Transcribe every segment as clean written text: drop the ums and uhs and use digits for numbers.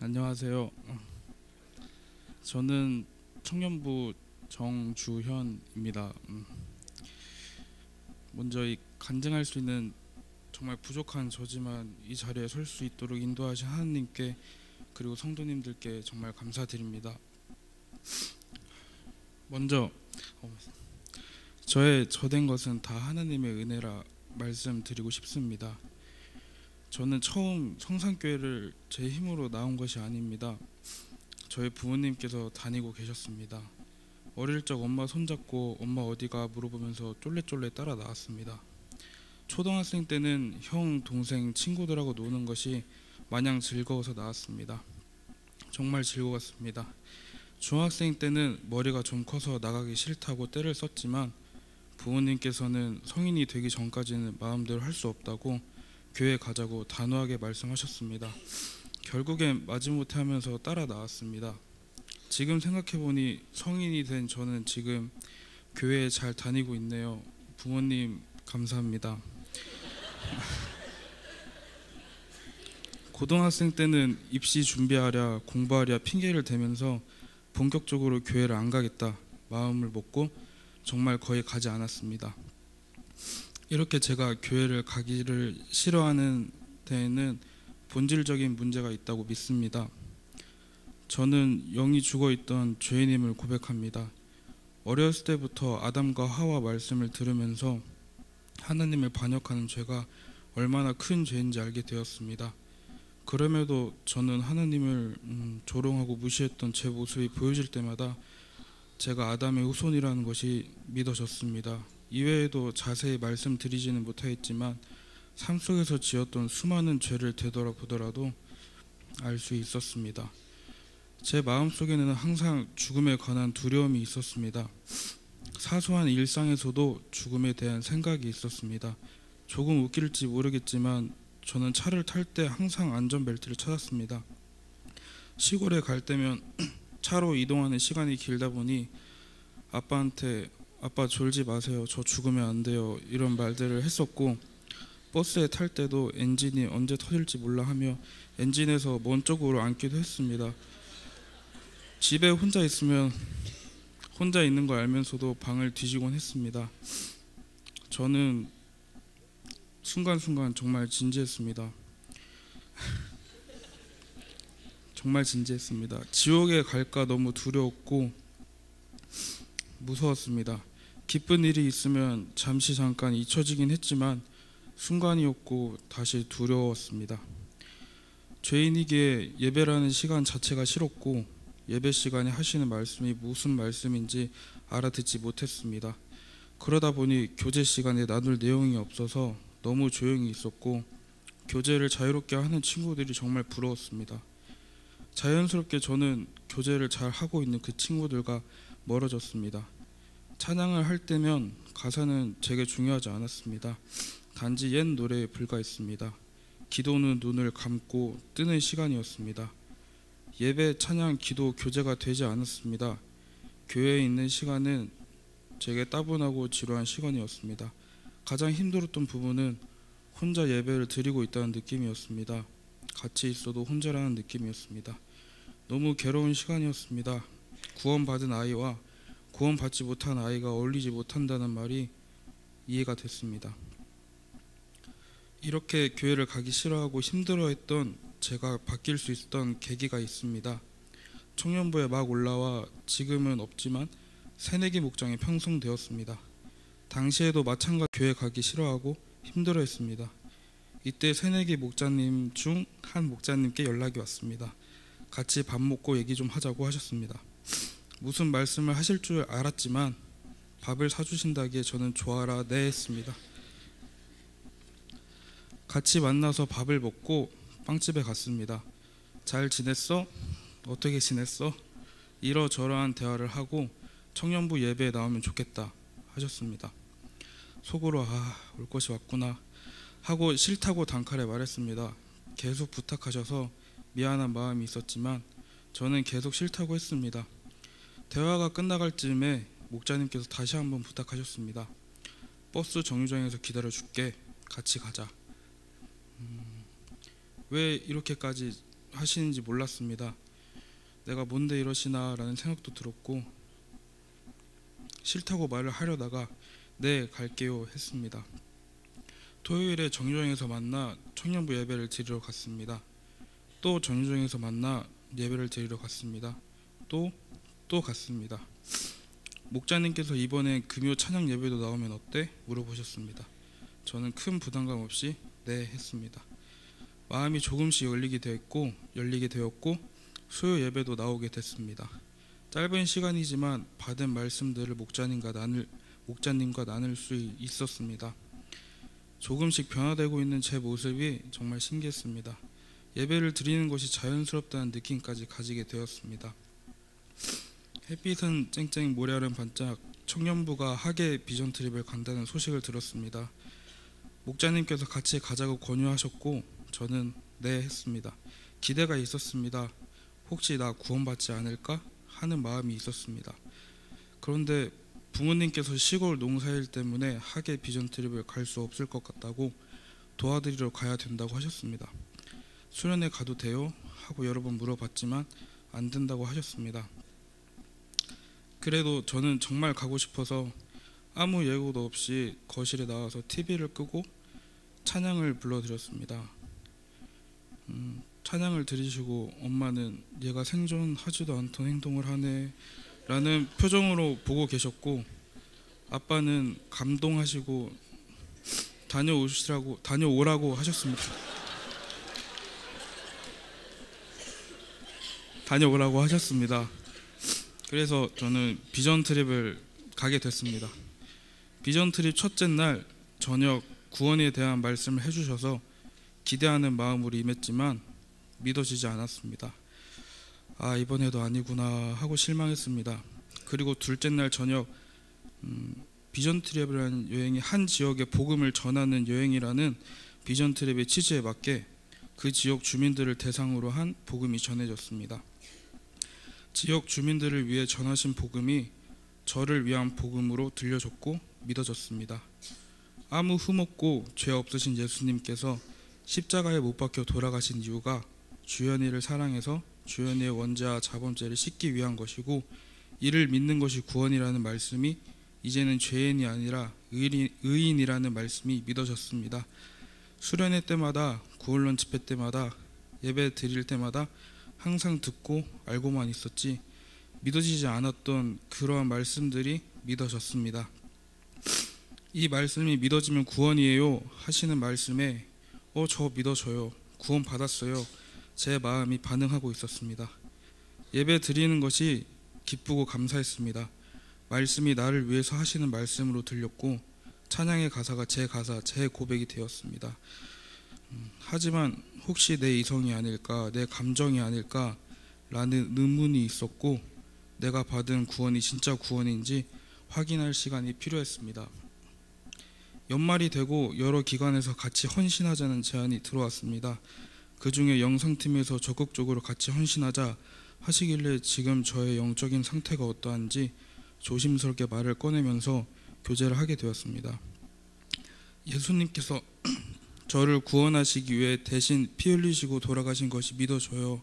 안녕하세요. 저는 청년부 정주현입니다. 먼저 이 간증할 수 있는 정말 부족한 저지만 이 자리에 설 수 있도록 인도하신 하나님께 그리고 성도님들께 정말 감사드립니다. 먼저 저의 저된 것은 다 하나님의 은혜라 말씀드리고 싶습니다. 저는 처음 성산교회를 제 힘으로 나온 것이 아닙니다. 저희 부모님께서 다니고 계셨습니다. 어릴 적 엄마 손잡고 엄마 어디가 물어보면서 쫄래쫄래 따라 나왔습니다. 초등학생 때는 형, 동생, 친구들하고 노는 것이 마냥 즐거워서 나왔습니다. 정말 즐거웠습니다. 중학생 때는 머리가 좀 커서 나가기 싫다고 떼를 썼지만 부모님께서는 성인이 되기 전까지는 마음대로 할 수 없다고 교회 가자고 단호하게 말씀하셨습니다. 결국엔 마지못해 하면서 따라 나왔습니다. 지금 생각해보니 성인이 된 저는 지금 교회에 잘 다니고 있네요. 부모님 감사합니다. 고등학생 때는 입시 준비하랴 공부하랴 핑계를 대면서 본격적으로 교회를 안 가겠다 마음을 먹고 정말 거의 가지 않았습니다. 이렇게 제가 교회를 가기를 싫어하는 데에는 본질적인 문제가 있다고 믿습니다. 저는 영이 죽어있던 죄인임을 고백합니다. 어렸을 때부터 아담과 하와 말씀을 들으면서 하나님을 반역하는 죄가 얼마나 큰 죄인지 알게 되었습니다. 그럼에도 저는 하나님을 조롱하고 무시했던 제 모습이 보여질 때마다 제가 아담의 후손이라는 것이 믿어졌습니다. 이외에도 자세히 말씀드리지는 못하겠지만 삶 속에서 지었던 수많은 죄를 되돌아보더라도 알 수 있었습니다. 제 마음속에는 항상 죽음에 관한 두려움이 있었습니다. 사소한 일상에서도 죽음에 대한 생각이 있었습니다. 조금 웃길지 모르겠지만 저는 차를 탈 때 항상 안전벨트를 찾았습니다. 시골에 갈 때면 차로 이동하는 시간이 길다 보니 아빠한테 아빠 졸지 마세요. 저 죽으면 안 돼요. 이런 말들을 했었고 버스에 탈 때도 엔진이 언제 터질지 몰라 하며 엔진에서 먼 쪽으로 앉기도 했습니다. 집에 혼자 있으면 혼자 있는 걸 알면서도 방을 뒤지곤 했습니다. 저는 순간순간 정말 진지했습니다. 정말 진지했습니다. 지옥에 갈까 너무 두려웠고 무서웠습니다. 기쁜 일이 있으면 잠깐 잊혀지긴 했지만 순간이었고 다시 두려웠습니다. 죄인이기에 예배라는 시간 자체가 싫었고 예배 시간에 하시는 말씀이 무슨 말씀인지 알아듣지 못했습니다. 그러다 보니 교제 시간에 나눌 내용이 없어서 너무 조용히 있었고 교제를 자유롭게 하는 친구들이 정말 부러웠습니다. 자연스럽게 저는 교제를 잘 하고 있는 그 친구들과 멀어졌습니다. 찬양을 할 때면 가사는 제게 중요하지 않았습니다. 단지 옛 노래에 불과했습니다. 기도는 눈을 감고 뜨는 시간이었습니다. 예배, 찬양, 기도, 교제가 되지 않았습니다. 교회에 있는 시간은 제게 따분하고 지루한 시간이었습니다. 가장 힘들었던 부분은 혼자 예배를 드리고 있다는 느낌이었습니다. 같이 있어도 혼자라는 느낌이었습니다. 너무 괴로운 시간이었습니다. 구원받은 아이와 구원받지 못한 아이가 어울리지 못한다는 말이 이해가 됐습니다. 이렇게 교회를 가기 싫어하고 힘들어했던 제가 바뀔 수 있었던 계기가 있습니다. 청년부에 막 올라와 지금은 없지만 새내기 목장에 편성되었습니다. 당시에도 마찬가지 교회 가기 싫어하고 힘들어했습니다. 이때 새내기 목자님 중 한 목자님께 연락이 왔습니다. 같이 밥 먹고 얘기 좀 하자고 하셨습니다. 무슨 말씀을 하실 줄 알았지만 밥을 사주신다기에 저는 좋아라 네 했습니다. 같이 만나서 밥을 먹고 빵집에 갔습니다. 잘 지냈어? 어떻게 지냈어? 이러저러한 대화를 하고 청년부 예배에 나오면 좋겠다 하셨습니다. 속으로 올 것이 왔구나 하고 싫다고 단칼에 말했습니다. 계속 부탁하셔서 미안한 마음이 있었지만 저는 계속 싫다고 했습니다. 대화가 끝나갈 즈음에 목자님께서 다시 한번 부탁하셨습니다. 버스 정류장에서 기다려줄게. 같이 가자. 왜 이렇게까지 하시는지 몰랐습니다. 내가 뭔데 이러시나 라는 생각도 들었고, 싫다고 말을 하려다가 네 갈게요 했습니다. 토요일에 정유정에서 만나 청년부 예배를 드리러 갔습니다. 또 정유정에서 만나 예배를 드리러 갔습니다. 또 갔습니다. 목자님께서 이번에 금요 찬양 예배도 나오면 어때? 물어보셨습니다. 저는 큰 부담감 없이 네 했습니다. 마음이 조금씩 열리게 되었고 수요 예배도 나오게 됐습니다. 짧은 시간이지만 받은 말씀들을 목자님과 나눌 수 있었습니다. 조금씩 변화되고 있는 제 모습이 정말 신기했습니다. 예배를 드리는 것이 자연스럽다는 느낌까지 가지게 되었습니다. 햇빛은 쨍쨍, 모래알은 반짝. 청년부가 하계 비전 트립을 간다는 소식을 들었습니다. 목자님께서 같이 가자고 권유하셨고 저는 네 했습니다. 기대가 있었습니다. 혹시 나 구원받지 않을까 하는 마음이 있었습니다. 그런데 부모님께서 시골 농사일 때문에 하계 비전 트립을 갈 수 없을 것 같다고 도와드리러 가야 된다고 하셨습니다. 수련회 가도 돼요? 하고 여러 번 물어봤지만 안 된다고 하셨습니다. 그래도 저는 정말 가고 싶어서 아무 예고도 없이 거실에 나와서 TV를 끄고 찬양을 불러드렸습니다. 찬양을 들으시고 엄마는 얘가 생존하지도 않던 행동을 하네 라는 표정으로 보고 계셨고, 아빠는 감동하시고 다녀오라고 하셨습니다. 다녀오라고 하셨습니다. 그래서 저는 비전 트립을 가게 됐습니다. 비전 트립 첫째 날 저녁 구원에 대한 말씀을 해주셔서 기대하는 마음으로 임했지만 믿어지지 않았습니다. 아, 이번에도 아니구나 하고 실망했습니다. 그리고 둘째 날 저녁 비전 트립이라는 여행이 한 지역의 복음을 전하는 여행이라는 비전 트립의 취지에 맞게 그 지역 주민들을 대상으로 한 복음이 전해졌습니다. 지역 주민들을 위해 전하신 복음이 저를 위한 복음으로 들려졌고 믿어졌습니다. 아무 흠없고 죄 없으신 예수님께서 십자가에 못 박혀 돌아가신 이유가 주연이를 사랑해서 주연이의 원죄와 자범죄를 씻기 위한 것이고, 이를 믿는 것이 구원이라는 말씀이 이제는 죄인이 아니라 의인이라는 말씀이 믿어졌습니다. 수련회 때마다, 구원론 집회 때마다, 예배 드릴 때마다 항상 듣고 알고만 있었지 믿어지지 않았던 그러한 말씀들이 믿어졌습니다. 이 말씀이 믿어지면 구원이에요 하시는 말씀에 저 믿어져요, 구원 받았어요, 제 마음이 반응하고 있었습니다. 예배 드리는 것이 기쁘고 감사했습니다. 말씀이 나를 위해서 하시는 말씀으로 들렸고 찬양의 가사가 제 고백이 되었습니다. 하지만 혹시 내 이성이 아닐까, 내 감정이 아닐까 라는 의문이 있었고, 내가 받은 구원이 진짜 구원인지 확인할 시간이 필요했습니다. 연말이 되고 여러 기관에서 같이 헌신하자는 제안이 들어왔습니다. 그 중에 영상팀에서 적극적으로 같이 헌신하자 하시길래 지금 저의 영적인 상태가 어떠한지 조심스럽게 말을 꺼내면서 교제를 하게 되었습니다. 예수님께서 저를 구원하시기 위해 대신 피 흘리시고 돌아가신 것이 믿어져요.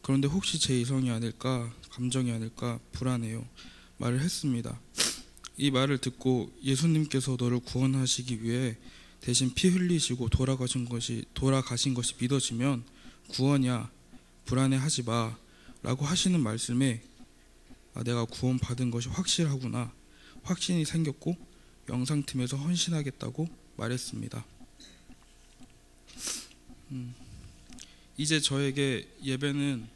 그런데 혹시 제 이성이 아닐까, 감정이 아닐까 불안해요 말을 했습니다. 이 말을 듣고 예수님께서 너를 구원하시기 위해 대신 피 흘리시고 돌아가신 것이 믿어지면 구원이야, 불안해하지 마 라고 하시는 말씀에 내가 구원받은 것이 확실하구나, 확신이 생겼고 영상팀에서 헌신하겠다고 말했습니다. 이제 저에게 예배는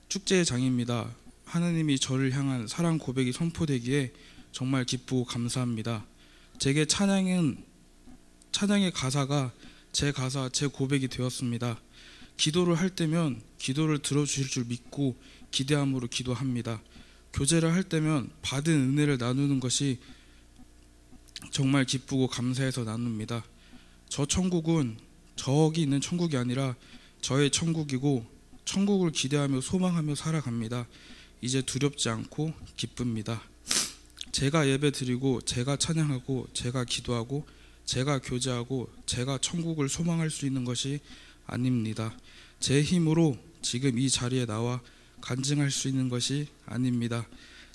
축제의 장입니다. 하나님이 저를 향한 사랑 고백이 선포되기에 정말 기쁘고 감사합니다. 제게 찬양의 가사가 제 고백이 되었습니다. 기도를 할 때면 기도를 들어주실 줄 믿고 기대함으로 기도합니다. 교제를 할 때면 받은 은혜를 나누는 것이 정말 기쁘고 감사해서 나눕니다. 저 천국은 저기 있는 천국이 아니라 저의 천국이고, 천국을 기대하며 소망하며 살아갑니다. 이제 두렵지 않고 기쁩니다. 제가 예배 드리고, 제가 찬양하고, 제가 기도하고, 제가 교제하고, 제가 천국을 소망할 수 있는 것이 아닙니다. 제 힘으로 지금 이 자리에 나와 간증할 수 있는 것이 아닙니다.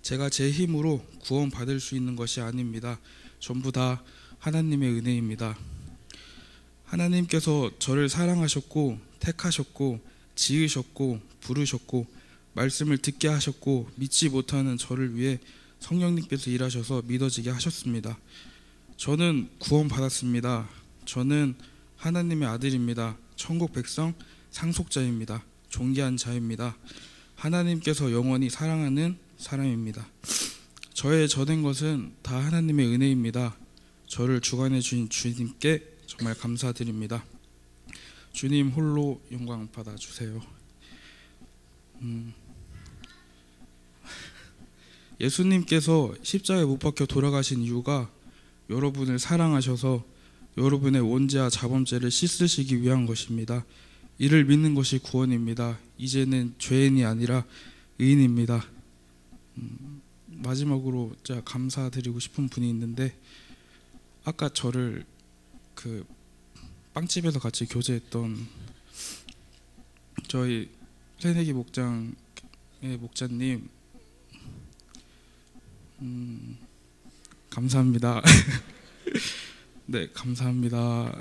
제가 제 힘으로 구원받을 수 있는 것이 아닙니다. 전부 다 하나님의 은혜입니다. 하나님께서 저를 사랑하셨고 택하셨고 지으셨고 부르셨고 말씀을 듣게 하셨고 믿지 못하는 저를 위해 성령님께서 일하셔서 믿어지게 하셨습니다. 저는 구원받았습니다. 저는 하나님의 아들입니다. 천국 백성 상속자입니다. 존귀한 자입니다. 하나님께서 영원히 사랑하는 사람입니다. 저의 저된 것은 다 하나님의 은혜입니다. 저를 주관해 주신 주님께 정말 감사드립니다. 주님 홀로 영광 받아주세요. 예수님께서 십자가에 못 박혀 돌아가신 이유가 여러분을 사랑하셔서 여러분의 원죄와 자범죄를 씻으시기 위한 것입니다. 이를 믿는 것이 구원입니다. 이제는 죄인이 아니라 의인입니다. 마지막으로 제가 감사드리고 싶은 분이 있는데, 아까 저를 그 빵집에서 같이 교제했던 저희 새내기 목장의 목자님, 감사합니다. 네, 감사합니다.